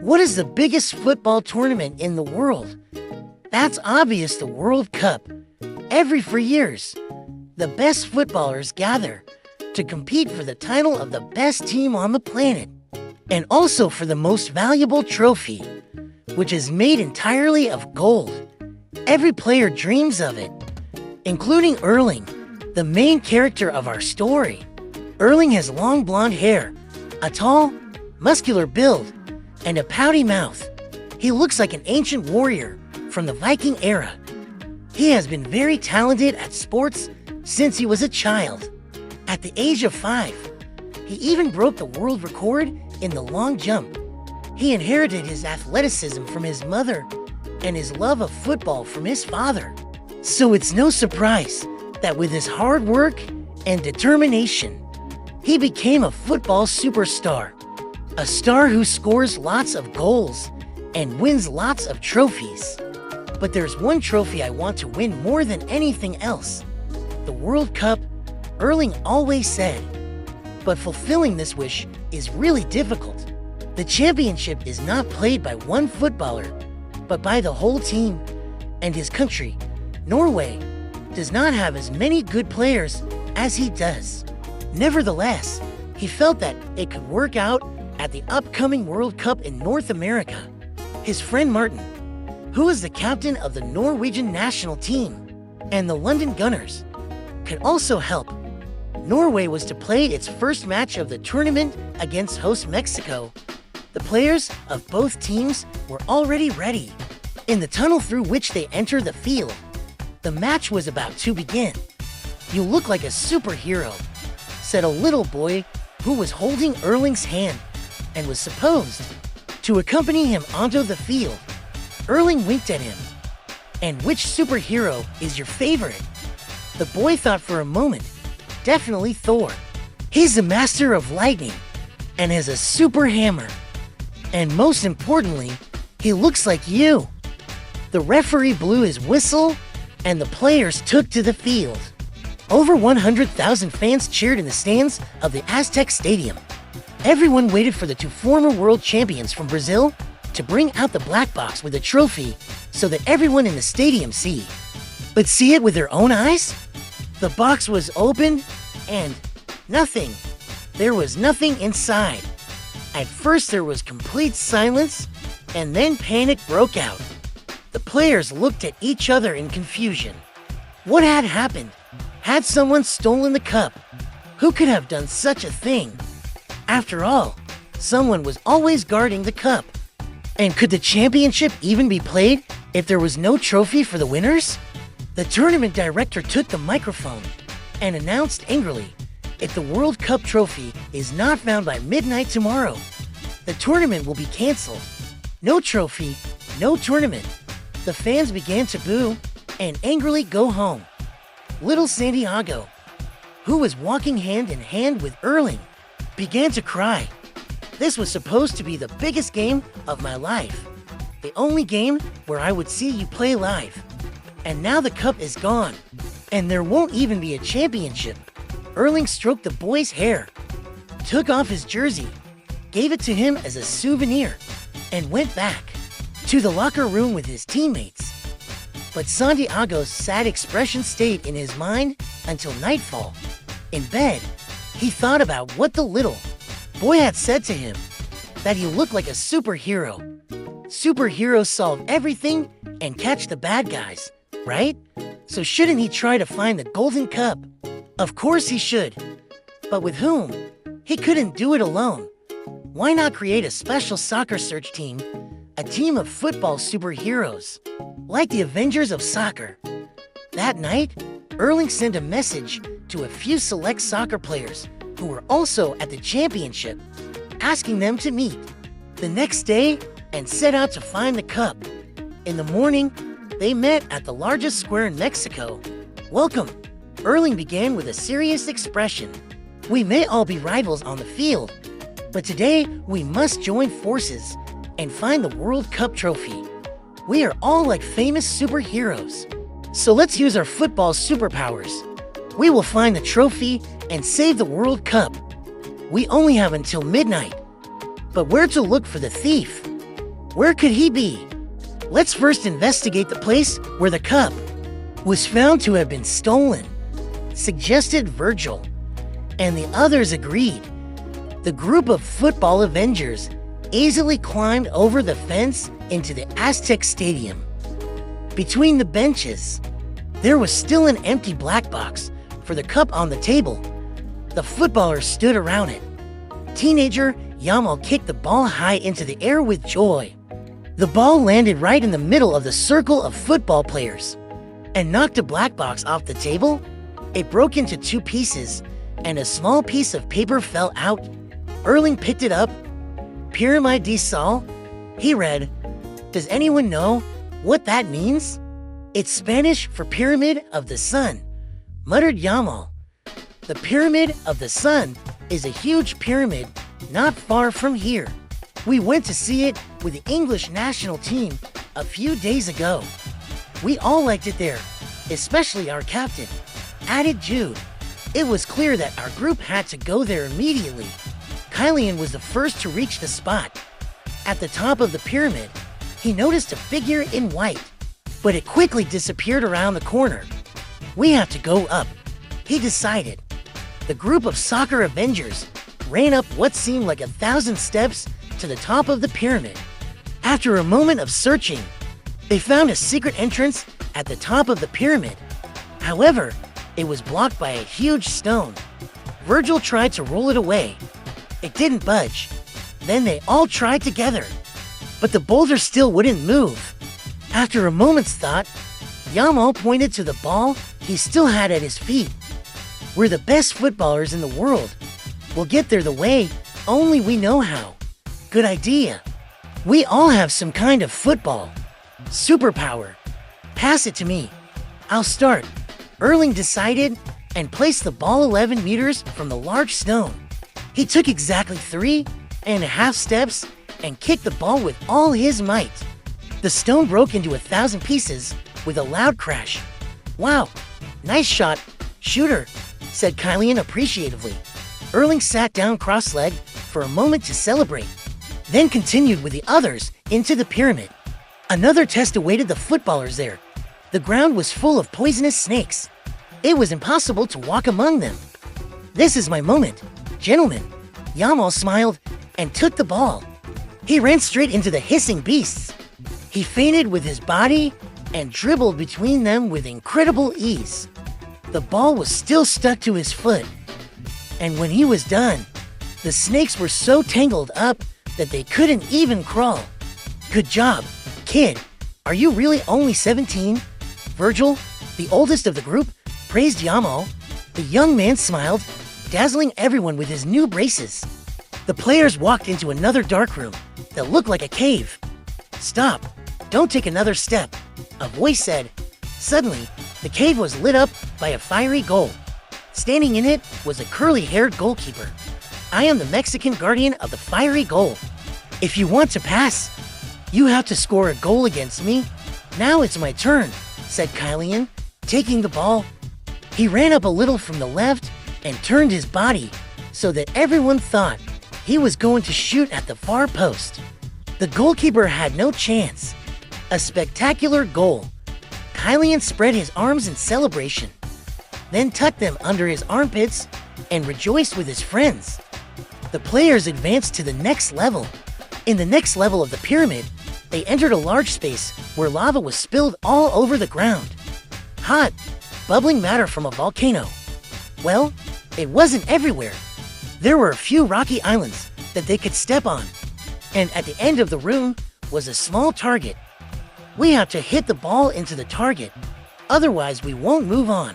What is the biggest football tournament in the world? That's obvious, the World Cup. For years, the best footballers gather to compete for the title of the best team on the planet, and also for the most valuable trophy, which is made entirely of gold. Every player dreams of it, including Erling, the main character of our story. Erling has long blonde hair, a tall, muscular build, and a pouty mouth. He looks like an ancient warrior from the Viking era. He has been very talented at sports since he was a child. At the age of 5, he even broke the world record in the long jump. He inherited his athleticism from his mother and his love of football from his father. So it's no surprise that with his hard work and determination, he became a football superstar. A star who scores lots of goals and wins lots of trophies. But there's one trophy I want to win more than anything else. The World Cup, Erling always said. But fulfilling this wish is really difficult. The championship is not played by one footballer, but by the whole team. And his country, Norway, does not have as many good players as he does. Nevertheless, he felt that it could work out at the upcoming World Cup in North America. His friend Martin, who is the captain of the Norwegian national team and the London Gunners, could also help. Norway was to play its first match of the tournament against host Mexico. The players of both teams were already ready. In the tunnel through which they entered the field, the match was about to begin. "You look like a superhero," said a little boy who was holding Erling's hand and was supposed to accompany him onto the field. Erling winked at him. "And which superhero is your favorite?" The boy thought for a moment. "Definitely Thor. He's the master of lightning and has a super hammer. And most importantly, he looks like you." The referee blew his whistle and the players took to the field. Over 100,000 fans cheered in the stands of the Aztec Stadium. Everyone waited for the two former world champions from Brazil to bring out the black box with a trophy so that everyone in the stadium see. But see it with their own eyes? The box was open and nothing. There was nothing inside. At first there was complete silence and then panic broke out. The players looked at each other in confusion. What had happened? Had someone stolen the cup? Who could have done such a thing? After all, someone was always guarding the cup. And could the championship even be played if there was no trophy for the winners? The tournament director took the microphone and announced angrily, "If the World Cup trophy is not found by midnight tomorrow, the tournament will be canceled. No trophy, no tournament." The fans began to boo and angrily go home. Little Santiago, who was walking hand in hand with Erling, began to cry. This was supposed to be the biggest game of my life. The only game where I would see you play live. And now the cup is gone. And there won't even be a championship. Erling stroked the boy's hair, took off his jersey, gave it to him as a souvenir, and went back to the locker room with his teammates. But Santiago's sad expression stayed in his mind until nightfall. In bed, he thought about what the little boy had said to him, that he looked like a superhero. Superheroes solve everything and catch the bad guys, right? So shouldn't he try to find the golden cup? Of course he should. But with whom? He couldn't do it alone. Why not create a special soccer search team? A team of football superheroes, like the Avengers of soccer. That night, Erling sent a message to a few select soccer players who were also at the championship, asking them to meet the next day and set out to find the cup. In the morning, they met at the largest square in Mexico. "Welcome," Erling began with a serious expression. "We may all be rivals on the field, but today we must join forces and find the World Cup trophy. We are all like famous superheroes. So let's use our football superpowers. We will find the trophy and save the World Cup. We only have until midnight. But where to look for the thief? Where could he be? Let's first investigate the place where the cup was found to have been stolen, suggested Virgil, and the others agreed. The group of football avengers easily climbed over the fence into the Aztec Stadium. Between the benches, there was still an empty black box for the cup on the table. The footballers stood around it. Teenager Yamal kicked the ball high into the air with joy. The ball landed right in the middle of the circle of football players and knocked a black box off the table. It broke into two pieces, and a small piece of paper fell out. Erling picked it up. Pyramid de Sol, he read. Does anyone know what that means? It's Spanish for Pyramid of the Sun, muttered Yamal. The Pyramid of the Sun is a huge pyramid not far from here. We went to see it with the English national team a few days ago. We all liked it there, especially our captain, added Jude. It was clear that our group had to go there immediately. Kylian was the first to reach the spot. At the top of the pyramid, he noticed a figure in white, but it quickly disappeared around the corner. We have to go up, he decided. The group of soccer avengers ran up what seemed like 1,000 steps to the top of the pyramid. After a moment of searching, they found a secret entrance at the top of the pyramid. However, it was blocked by a huge stone. Virgil tried to roll it away. It didn't budge. Then they all tried together, but the boulder still wouldn't move. After a moment's thought, Yamal pointed to the ball he still had at his feet. We're the best footballers in the world. We'll get there the way only we know how. Good idea. We all have some kind of football. Superpower. Pass it to me. I'll start. Erling decided and placed the ball 11 meters from the large stone. He took exactly 3.5 steps and kicked the ball with all his might. The stone broke into 1,000 pieces with a loud crash. Wow, nice shot, shooter, said Kylian appreciatively. Erling sat down cross-legged for a moment to celebrate, then continued with the others into the pyramid. Another test awaited the footballers there. The ground was full of poisonous snakes. It was impossible to walk among them. This is my moment, gentlemen. Yamal smiled and took the ball. He ran straight into the hissing beasts. He feinted with his body and dribbled between them with incredible ease. The ball was still stuck to his foot. And when he was done, the snakes were so tangled up that they couldn't even crawl. Good job, kid. Are you really only 17? Virgil, the oldest of the group, praised Yamal. The young man smiled, dazzling everyone with his new braces. The players walked into another dark room that looked like a cave. Stop. Don't take another step, a voice said. Suddenly, the cave was lit up by a fiery goal. Standing in it was a curly-haired goalkeeper. I am the Mexican guardian of the fiery goal. If you want to pass, you have to score a goal against me. Now it's my turn, said Kylian, taking the ball. He ran up a little from the left and turned his body so that everyone thought he was going to shoot at the far post. The goalkeeper had no chance. A spectacular goal. Kylian spread his arms in celebration, then tucked them under his armpits and rejoiced with his friends. The players advanced to the next level. In the next level of the pyramid, they entered a large space where lava was spilled all over the ground. Hot, bubbling matter from a volcano. Well, it wasn't everywhere. There were a few rocky islands that they could step on, and at the end of the room was a small target. We have to hit the ball into the target, otherwise we won't move on.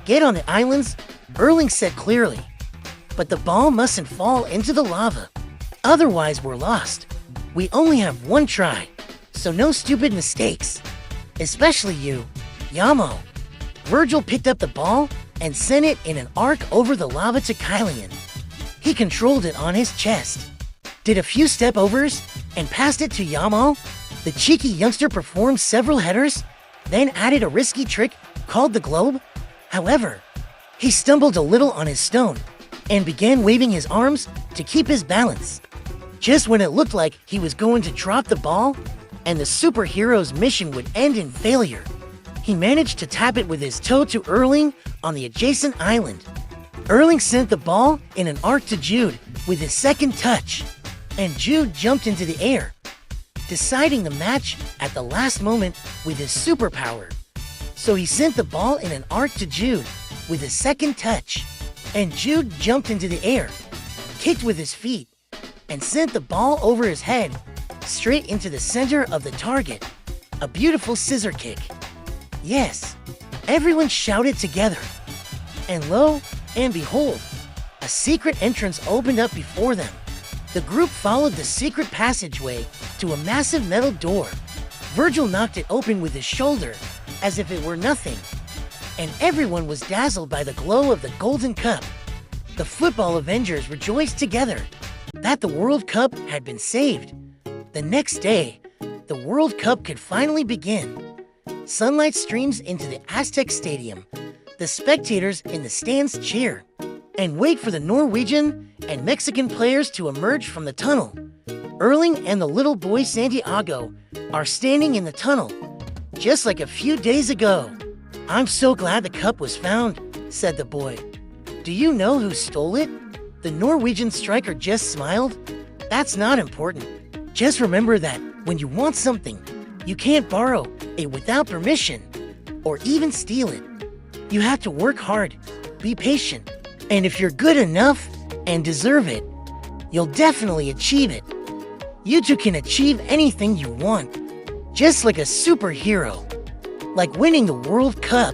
Get on the islands, Erling said clearly, but the ball mustn't fall into the lava, otherwise we're lost. We only have one try, so no stupid mistakes. Especially you, Yamal. Virgil picked up the ball and sent it in an arc over the lava to Kylian. He controlled it on his chest, did a few step-overs, and passed it to Yamal. The cheeky youngster performed several headers, then added a risky trick called the globe. However, he stumbled a little on his stone and began waving his arms to keep his balance. Just when it looked like he was going to drop the ball and the superhero's mission would end in failure, he managed to tap it with his toe to Erling on the adjacent island. Erling sent the ball in an arc to Jude with his second touch, and Jude jumped into the air, deciding the match at the last moment with his superpower. So he sent the ball in an arc to Jude with his second touch, and Jude jumped into the air, kicked with his feet, and sent the ball over his head straight into the center of the target. A beautiful scissor kick. Yes, everyone shouted together. And lo and behold, a secret entrance opened up before them. The group followed the secret passageway to a massive metal door. Virgil knocked it open with his shoulder as if it were nothing, and everyone was dazzled by the glow of the golden cup. The football Avengers rejoiced together that the World Cup had been saved. The next day, the World Cup could finally begin. Sunlight streams into the Aztec Stadium. The spectators in the stands cheer and wait for the Norwegian and Mexican players to emerge from the tunnel. Erling and the little boy Santiago are standing in the tunnel, just like a few days ago. "I'm so glad the cup was found," said the boy. "Do you know who stole it?" The Norwegian striker just smiled. "That's not important. Just remember that when you want something, you can't borrow it without permission or even steal it. You have to work hard, be patient, and if you're good enough and deserve it, you'll definitely achieve it. You too can achieve anything you want, just like a superhero, like winning the World Cup."